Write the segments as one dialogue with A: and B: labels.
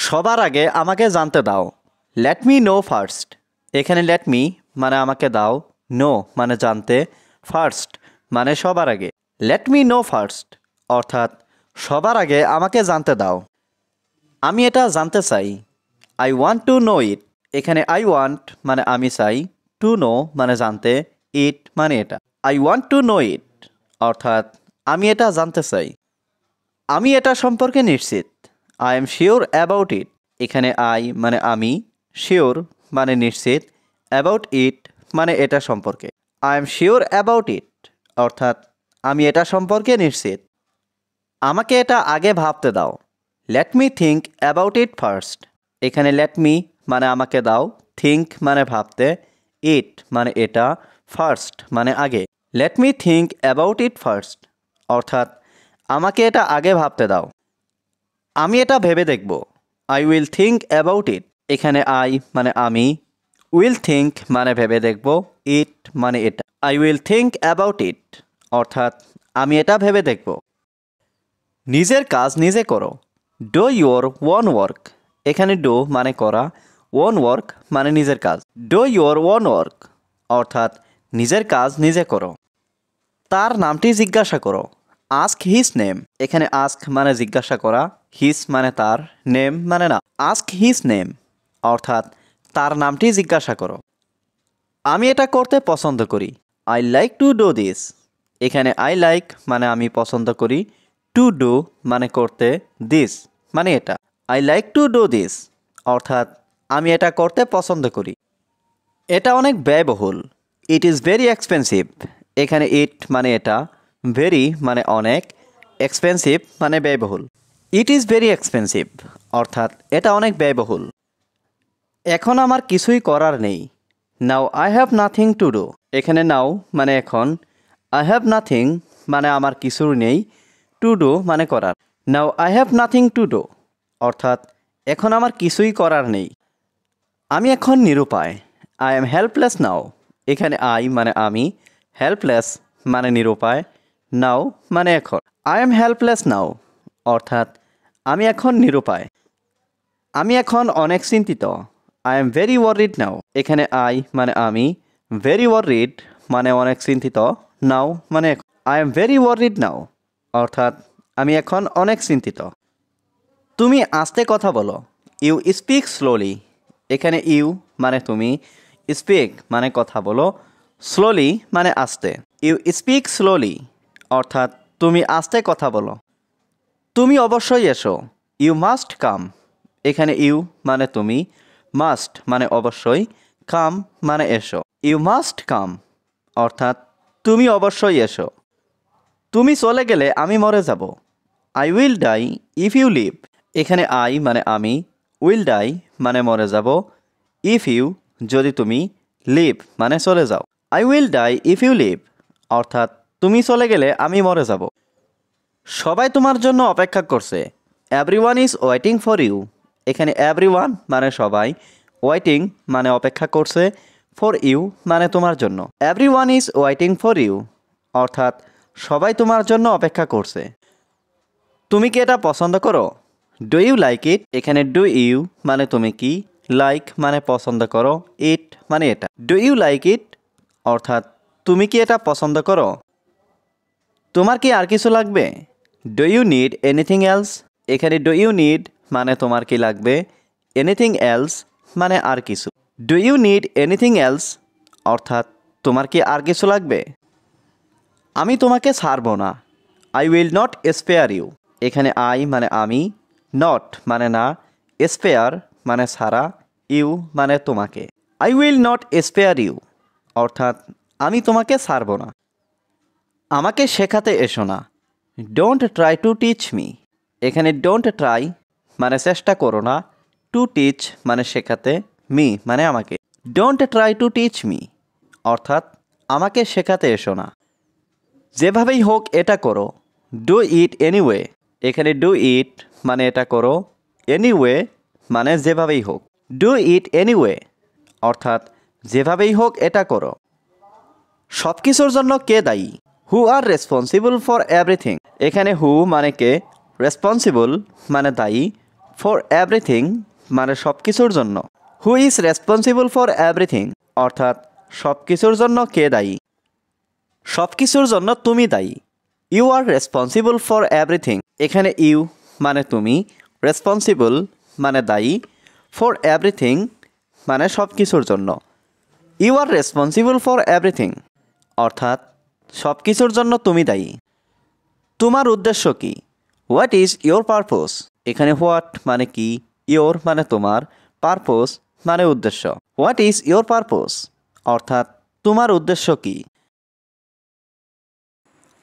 A: সবার আগে আমাকে জানতে দাও। Let me no first. এখানে লেট মি মানে আমাকে দাও, নো মানে জানতে, ফার্স্ট মানে সবার আগে। লেট মি নো ফার্স্ট অর্থাৎ সবার আগে আমাকে জানতে দাও। আমি এটা জানতে চাই। আই ওয়ান্ট টু নো ইট। এখানে আই ওয়ান্ট মানে আমি চাই, টু নো মানে জানতে, ইট মানে এটা। আই ওয়ান্ট টু নো ইট অর্থাৎ আমি এটা জানতে চাই। আমি এটা সম্পর্কে নিশ্চিত। I am sure about it. এখানে আই মানে আমি, শিওর মানে নিশ্চিত, অ্যাবাউট ইট মানে এটা সম্পর্কে। I am sure about it অর্থাৎ আমি এটা সম্পর্কে নিশ্চিত। আমাকে এটা আগে ভাবতে দাও। Let me think about it first. এখানে লেট মি মানে আমাকে দাও, থিঙ্ক মানে ভাবতে, ইট মানে এটা, ফার্স্ট মানে আগে। Let me think about it first অর্থাৎ আমাকে এটা আগে ভাবতে দাও। আমি এটা ভেবে দেখব। I will think about it. এখানে আই মানে আমি, উইল থিঙ্ক মানে ভেবে দেখব, ইট মানে এটা। I will think about it অর্থাৎ আমি এটা ভেবে দেখব। নিজের কাজ নিজে করো। Do your own work. এখানে ডু মানে করা, ওন ওয়ার্ক মানে নিজের কাজ। ডু ইউর ওন ওয়ার্ক অর্থাৎ নিজের কাজ নিজে করো। তার নামটি জিজ্ঞাসা করো। Ask his name. এখানে আস্ক মানে জিজ্ঞাসা করা, হিজ মানে তার, নেম মানে না। আস্ক হিজ নেম অর্থাৎ তার নামটি জিজ্ঞাসা করো। আমি এটা করতে পছন্দ করি। I like to do this. এখানে আই লাইক মানে আমি পছন্দ করি, টু ডু মানে করতে, দিস মানে এটা। I like to do this অর্থাৎ আমি এটা করতে পছন্দ করি। এটা অনেক ব্যয়বহুল। It is very expensive. এখানে ইট মানে এটা, ভেরি মানে অনেক, এক্সপেন্সিভ মানে ব্যয়বহুল। ইট ইজ ভেরি এক্সপেন্সিভ অর্থাৎ এটা অনেক ব্যয়বহুল। এখন আমার কিছুই করার নেই। Now I have nothing to do. এখানে নাও মানে এখন, আই হ্যাভ নাথিং মানে আমার কিছুর নেই, টু ডু মানে করার। Now I have nothing to do অর্থাৎ এখন আমার কিছুই করার নেই। আমি এখন নিরুপায়। আই এম হেল্পলেস নাও। এখানে আই মানে আমি, হেল্পলেস মানে নিরুপায়, নাও মানে এখন। আই এম হেল্পলেস নাও অর্থাৎ আমি এখন নিরুপায়। আমি এখন অনেক চিন্তিত। আই এম ভেরি ওয়ারিড নাও। এখানে আই মানে আমি, ভেরি ওয়ারিড মানে অনেক চিন্তিত, নাও মানে এখন। I am very worried now অর্থাৎ আমি এখন অনেক চিন্তিত। তুমি আস্তে কথা বলো। You speak slowly. এখানে ইউ মানে তুমি, স্পিক মানে কথা বলো, স্লোলি মানে আস্তে। ইউ স্পিক স্লোলি অর্থাৎ তুমি আস্তে কথা বলো। তুমি অবশ্যই এসো। You must come. এখানে ইউ মানে তুমি, মাস্ট মানে অবশ্যই, কাম মানে এসো। ইউ মাস্ট কাম অর্থাৎ তুমি অবশ্যই এসো। তুমি চলে গেলে আমি মরে যাব। I will die if you leave. এখানে আই মানে আমি, উইল ডাই মানে মরে যাব, ইফ ইউ যদি তুমি, লিভ মানে চলে যাও। I will die if you leave অর্থাৎ তুমি চলে গেলে আমি মরে যাব। সবাই তোমার জন্য অপেক্ষা করছে। Everyone is waiting for you. এখানে এভরিওয়ান মানে সবাই, ওয়েটিং মানে অপেক্ষা করছে, ফর ইউ মানে তোমার জন্য। Everyone is waiting for you অর্থাৎ সবাই তোমার জন্য অপেক্ষা করছে। তুমি কি এটা পছন্দ করো? Do you like it. এখানে ডু ইউ মানে তুমি কি, লাইক মানে পছন্দ করো, ইট মানে এটা। ডু ইউ লাইক ইট অর্থাৎ তুমি কি এটা পছন্দ করো? তোমার কি আর কিছু লাগবে? Do you need anything else. এখানে ডু ইউ নিড মানে তোমার কি লাগবে, এনিথিং এলস মানে আর কিছু। Do you need anything else অর্থাৎ তোমার কি আর কিছু লাগবে? আমি তোমাকে ছাড়বো না। I will not spare you. এখানে আই মানে আমি, নট মানে না, স্পেয়ার মানে ছাড়া, ইউ মানে তোমাকে। I will not spare you অর্থাৎ আমি তোমাকে ছাড়বো না। আমাকে শেখাতে এসো না। Don't try to teach me. এখানে ডোন্ট ট্রাই মানে চেষ্টা করো না, টু টিচ মানে শেখাতে, মি মানে আমাকে। Don't try to teach me অর্থাৎ আমাকে শেখাতে এসো না। যেভাবেই হোক এটা করো। Do it anyway. এখানে ডু ইট মানে এটা করো, এনিওয়ে মানে যেভাবেই হোক। ডু ইট এনিওয়ে অর্থাৎ যেভাবেই হোক এটা করো। সব কিছুর জন্য কে দায়ী? হু আর রেসপন্সিবল ফর এভরিথিং। এখানে হু মানে কে, রেসপন্সিবল মানে দায়ী, ফর এভরিথিং মানে সব কিছুর জন্য। Who is responsible for everything অর্থাৎ সব কিছুর জন্য কে দায়ী। সব কিছুর জন্য তুমি দায়ী। You are responsible for everything, এখানে ইউ মানে তুমি, রেসপন্সিবল মানে দায়ী, ফর এভরিথিং মানে সব কিছুর জন্য। You are responsible for everything অর্থাৎ সব কিছুর জন্য তুমি দায়ী। তোমার উদ্দেশ্য কি? হোয়াট ইজ ইয়োর পারপোজ, এখানে হোয়াট মানে কি, ইয়োর মানে তোমার, পারপোজ মানে উদ্দেশ্য। হোয়াট ইজ ইয়োর পারপোজ অর্থাৎ তোমার উদ্দেশ্য কি।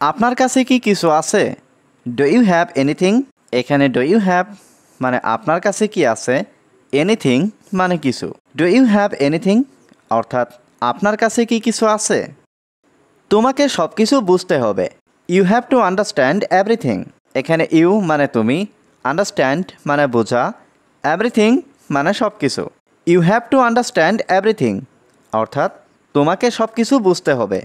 A: আপনার কাছে কি কিছু আছে? ডু ইউ হ্যাভ এনিথিং, এখানে ডু ইউ হ্যাভ মানে আপনার কাছে কি আছে, এনিথিং মানে কিছু। ডু ইউ হ্যাভ এনিথিং অর্থাৎ আপনার কাছে কি কিছু আছে। তোমাকে সব কিছু বুঝতে হবে। You have to understand everything, এখানে ইউ মানে তুমি, আন্ডারস্ট্যান্ড মানে বোঝা, এভরিথিং মানে সব কিছু। You have to understand everything অর্থাৎ তোমাকে সব কিছু বুঝতে হবে।